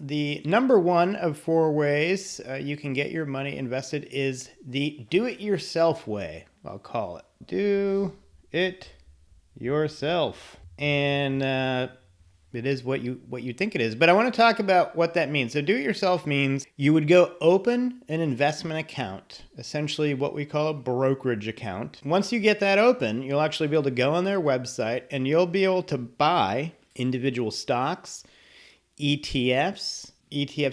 the number one of 4 ways you can get your money invested is the do-it-yourself way, I'll call it. Do it yourself. And it is what you think it is. But I want to talk about what that means. So do-it-yourself means you would go open an investment account, essentially what we call a brokerage account. Once you get that open, you'll actually be able to go on their website and you'll be able to buy individual stocks, ETFs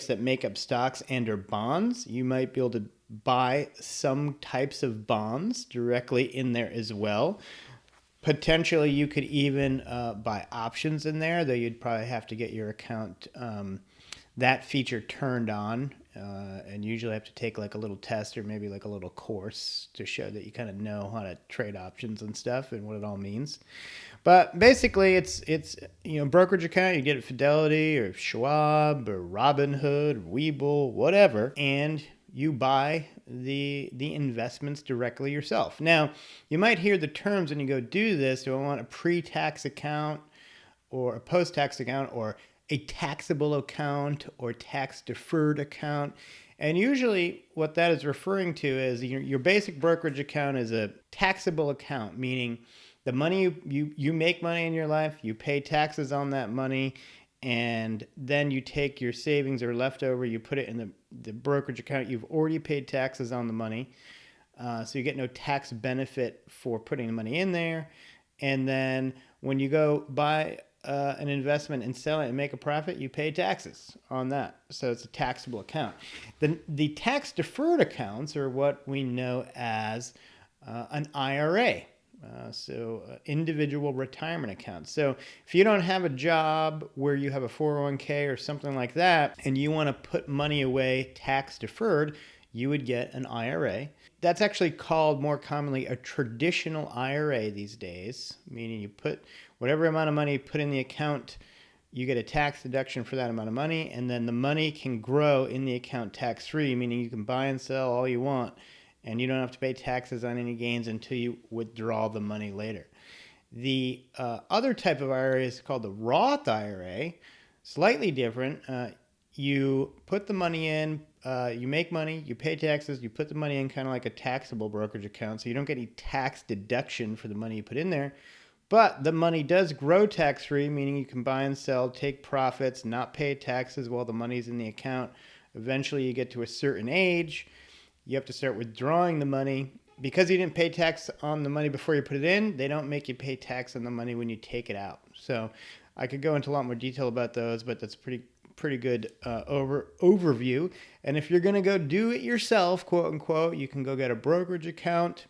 that make up stocks and or bonds. You might be able to buy some types of bonds directly in there as well. Potentially, you could even buy options in there, though you'd probably have to get your account that feature turned on, and usually have to take like a little test or maybe like a little course to show that you kind of know how to trade options and stuff and what it all means. But basically, it's brokerage account. You get it Fidelity or Schwab or Robinhood, or Webull, whatever, and you buy the investments directly yourself. Now, you might hear the terms when you go do this. Do I want a pre-tax account or a post-tax account or a taxable account or tax-deferred account? And usually what that is referring to is your basic brokerage account is a taxable account, meaning the money you make money in your life, you pay taxes on that money, and then you take your savings or leftover, you put it in the brokerage account. You've already paid taxes on the money, so you get no tax benefit for putting the money in there. And then when you go buy an investment and sell it and make a profit, you pay taxes on that. So it's a taxable account. The tax-deferred accounts are what we know as an IRA. Individual retirement accounts. So if you don't have a job where you have a 401k or something like that, and you want to put money away tax deferred, you would get an IRA. That's actually called more commonly a traditional IRA these days, meaning you put whatever amount of money you put in the account, you get a tax deduction for that amount of money, and then the money can grow in the account tax-free, meaning you can buy and sell all you want, and you don't have to pay taxes on any gains until you withdraw the money later. The other type of IRA is called the Roth IRA. Slightly different. You put the money in, you make money, you pay taxes, you put the money in kind of like a taxable brokerage account, so you don't get any tax deduction for the money you put in there. But the money does grow tax-free, meaning you can buy and sell, take profits, not pay taxes while the money's in the account. Eventually you get to a certain age, you have to start withdrawing the money. Because you didn't pay tax on the money before you put it in, they don't make you pay tax on the money when you take it out. So I could go into a lot more detail about those, but that's pretty good overview. And if you're going to go do it yourself, quote unquote, you can go get a brokerage account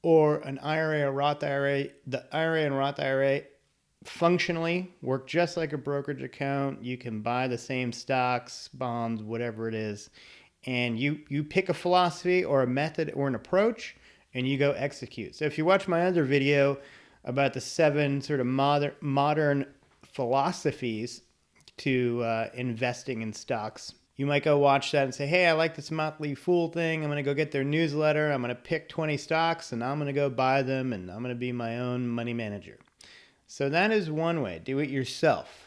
or an IRA or Roth IRA. The IRA and Roth IRA functionally work just like a brokerage account. You can buy the same stocks, bonds, whatever it is. And you pick a philosophy or a method or an approach, and you go execute. So if you watch my other video about the 7 sort of modern philosophies to investing in stocks, you might go watch that and say, hey, I like this Motley Fool thing. I'm going to go get their newsletter. I'm going to pick 20 stocks, and I'm going to go buy them, and I'm going to be my own money manager. So that is one way. Do it yourself.